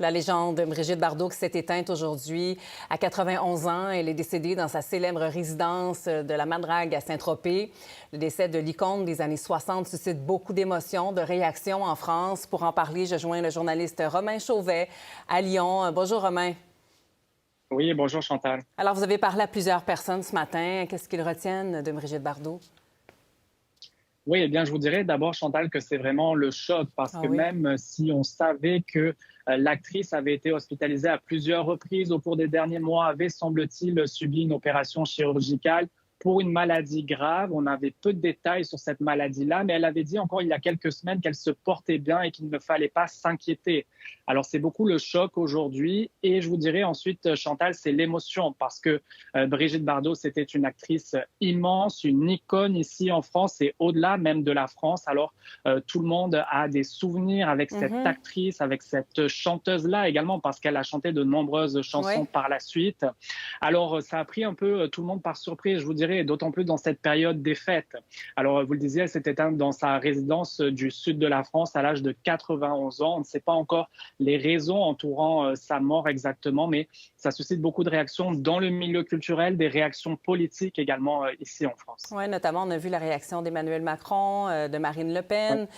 La légende Brigitte Bardot qui s'est éteinte aujourd'hui à 91 ans. Elle est décédée dans sa célèbre résidence de la Madrague à Saint-Tropez. Le décès de l'icône des années 60 suscite beaucoup d'émotions, de réactions en France. Pour en parler, je joins le journaliste Romain Chauvet à Lyon. Bonjour Romain. Oui, bonjour Chantal. Alors, vous avez parlé à plusieurs personnes ce matin. Qu'est-ce qu'ils retiennent de Brigitte Bardot? Oui, eh bien, je vous dirais d'abord, Chantal, que c'est vraiment le choc parce Ah que oui? même si on savait que l'actrice avait été hospitalisée à plusieurs reprises au cours des derniers mois, avait, semble-t-il, subi une opération chirurgicale pour une maladie grave. On avait peu de détails sur cette maladie-là, mais elle avait dit encore il y a quelques semaines qu'elle se portait bien et qu'il ne fallait pas s'inquiéter. Alors, c'est beaucoup le choc aujourd'hui. Et je vous dirais ensuite, Chantal, c'est l'émotion parce que Brigitte Bardot, c'était une actrice immense, une icône ici en France et au-delà même de la France. Alors, tout le monde a des souvenirs avec cette actrice, avec cette chanteuse-là également parce qu'elle a chanté de nombreuses chansons Oui. par la suite. Alors, ça a pris un peu tout le monde par surprise, je vous dirais, d'autant plus dans cette période des fêtes. Alors, vous le disiez, elle s'est éteinte dans sa résidence du sud de la France à l'âge de 91 ans. On ne sait pas encore les raisons entourant sa mort exactement, mais ça suscite beaucoup de réactions dans le milieu culturel, des réactions politiques également ici en France. Oui, notamment, on a vu la réaction d'Emmanuel Macron, de Marine Le Ouais. Pen.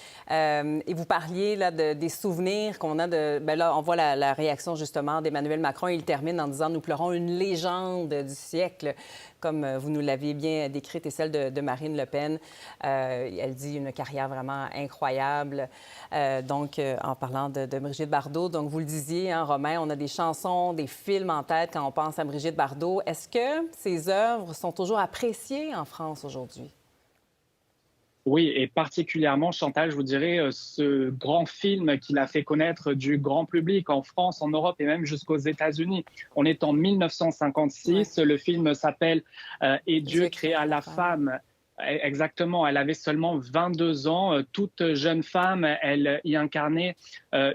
Et vous parliez là, des souvenirs qu'on a de... Bien là, on voit la réaction justement d'Emmanuel Macron. Il termine en disant « Nous pleurons une légende du siècle », comme vous nous l'aviez bien décrite, et celle de Marine Le Pen. Elle dit une carrière vraiment incroyable. En parlant de Brigitte Bardot, donc vous le disiez, hein, Romain, on a des chansons, des films en tête quand on pense à Brigitte Bardot. Est-ce que ces œuvres sont toujours appréciées en France aujourd'hui? Oui, et particulièrement, Chantal, je vous dirais, ce grand film qu'il a fait connaître du grand public en France, en Europe et même jusqu'aux États-Unis. On est en Ouais. 1956. Le film s'appelle Et Dieu Dieu créa créa la la femme. femme. Exactement, elle avait seulement 22 ans. Toute jeune femme, elle y incarnait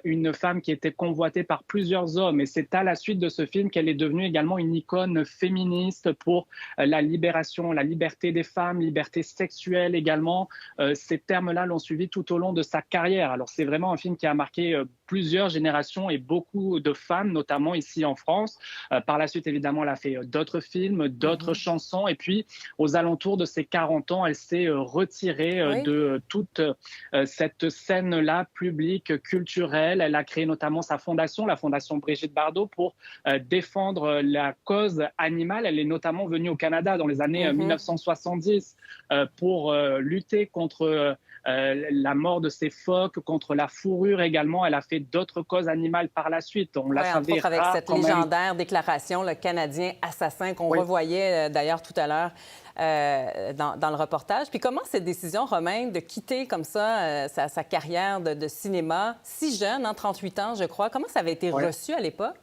une femme qui était convoitée par plusieurs hommes. Et c'est à la suite de ce film qu'elle est devenue également une icône féministe pour la libération, la liberté des femmes, liberté sexuelle également. Ces termes-là l'ont suivi tout au long de sa carrière. Alors c'est vraiment un film qui a marqué plusieurs générations et beaucoup de femmes, notamment ici en France. Par la suite, évidemment, elle a fait d'autres films, d'autres chansons. Et puis, aux alentours de ses 40 ans, elle s'est retirée Oui. de toute cette scène-là publique, culturelle. Elle a créé notamment sa fondation, la Fondation Brigitte Bardot, pour défendre la cause animale. Elle est notamment venue au Canada dans les années 1970 pour lutter contre la mort de ces phoques, contre la fourrure également. Elle a fait d'autres causes animales par la suite. On la Oui, entre savait autres avec rare cette quand même. légendaire déclaration, le Canadien assassin, qu'on Oui. revoyait d'ailleurs tout à l'heure dans le reportage. Puis comment cette décision, Romain, de quitter comme ça sa carrière de cinéma, si jeune, 38 ans, je crois, comment ça avait été Ouais. reçu à l'époque?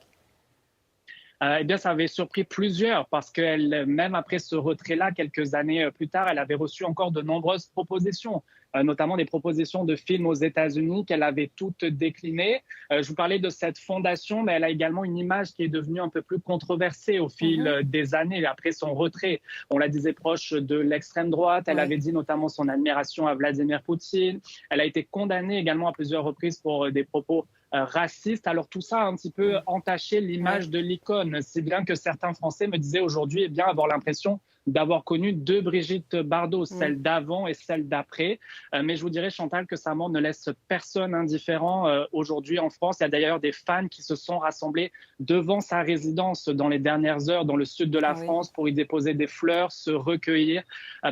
Eh bien, ça avait surpris plusieurs parce qu'elle, même après ce retrait-là, quelques années plus tard, elle avait reçu encore de nombreuses propositions, notamment des propositions de films aux États-Unis qu'elle avait toutes déclinées. Je vous parlais de cette fondation, mais elle a également une image qui est devenue un peu plus controversée au fil des années après son retrait. On la disait proche de l'extrême droite. Elle Oui. avait dit notamment son admiration à Vladimir Poutine. Elle a été condamnée également à plusieurs reprises pour des propos racistes. Alors tout ça a un petit peu entaché l'image Oui. de l'icône. C'est bien que certains Français me disaient aujourd'hui avoir l'impression d'avoir connu deux Brigitte Bardot, celle d'avant et celle d'après. Mais je vous dirais, Chantal, que sa mort ne laisse personne indifférent aujourd'hui en France. Il y a d'ailleurs des fans qui se sont rassemblés devant sa résidence dans les dernières heures dans le sud de la Oui. France pour y déposer des fleurs, se recueillir,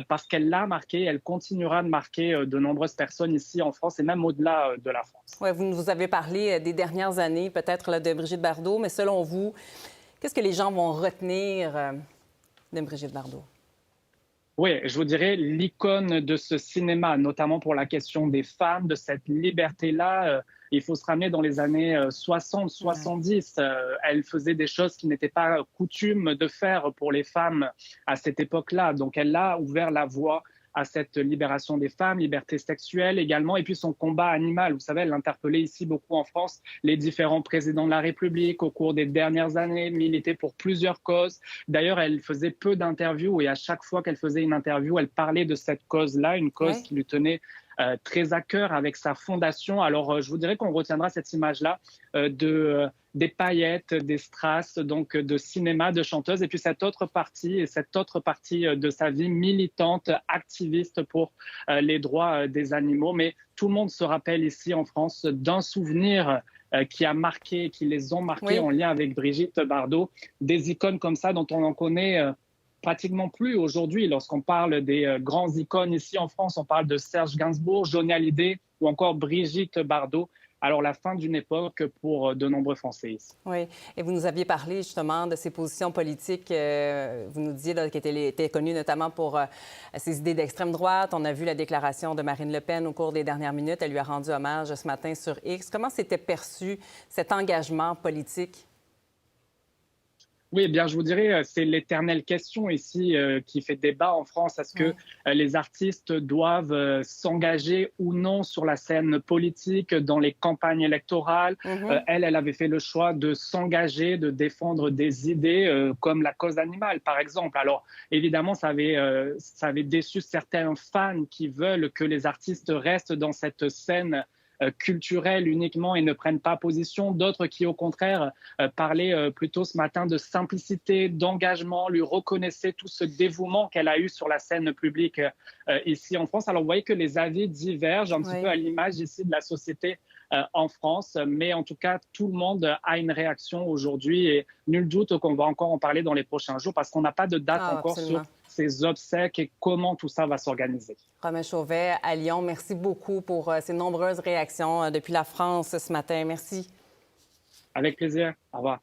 parce qu'elle l'a marqué, elle continuera de marquer de nombreuses personnes ici en France et même au-delà de la France. Ouais, vous avez parlé des dernières années, peut-être là, de Brigitte Bardot, mais selon vous, qu'est-ce que les gens vont retenir de Brigitte Bardot? Oui, je vous dirais l'icône de ce cinéma, notamment pour la question des femmes, de cette liberté-là. Il faut se ramener dans les années 60, Ouais. 70. Elle faisait des choses qui n'étaient pas coutumes de faire pour les femmes à cette époque-là. Donc, elle a ouvert la voie à cette libération des femmes, liberté sexuelle également, et puis son combat animal. Vous savez, elle interpellait ici beaucoup en France les différents présidents de la République au cours des dernières années, militait pour plusieurs causes. D'ailleurs, elle faisait peu d'interviews et à chaque fois qu'elle faisait une interview, elle parlait de cette cause-là, une cause Ouais. qui lui tenait très à cœur avec sa fondation. Alors, je vous dirais qu'on retiendra cette image-là des paillettes, des strass, donc de cinéma, de chanteuse, et puis cette autre partie de sa vie militante, activiste pour les droits des animaux. Mais tout le monde se rappelle ici en France d'un souvenir qui les ont marqués en lien avec Brigitte Bardot, des icônes comme ça dont on n'en connaît pratiquement plus aujourd'hui. Lorsqu'on parle des grands icônes ici en France, on parle de Serge Gainsbourg, Johnny Hallyday ou encore Brigitte Bardot. Alors, la fin d'une époque pour de nombreux Français ici. Oui, et vous nous aviez parlé justement de ses positions politiques. Vous nous disiez qu'elle était connue notamment pour ses idées d'extrême droite. On a vu la déclaration de Marine Le Pen au cours des dernières minutes. Elle lui a rendu hommage ce matin sur X. Comment s'était perçu cet engagement politique? Oui, eh bien, je vous dirais, c'est l'éternelle question ici qui fait débat en France. Est-ce que les artistes doivent s'engager ou non sur la scène politique, dans les campagnes électorales? Elle avait fait le choix de s'engager, de défendre des idées comme la cause animale, par exemple. Alors, évidemment, ça avait déçu certains fans qui veulent que les artistes restent dans cette scène culturelle uniquement et ne prennent pas position. D'autres qui, au contraire, parlaient plutôt ce matin de simplicité, d'engagement, lui reconnaissaient tout ce dévouement qu'elle a eu sur la scène publique ici en France. Alors, vous voyez que les avis divergent un petit peu à l'image ici de la société en France, mais en tout cas, tout le monde a une réaction aujourd'hui et nul doute qu'on va encore en parler dans les prochains jours parce qu'on n'a pas de date encore sur ces obsèques et comment tout ça va s'organiser. Romain Chauvet, à Lyon, merci beaucoup pour ces nombreuses réactions depuis la France ce matin. Merci. Avec plaisir. Au revoir.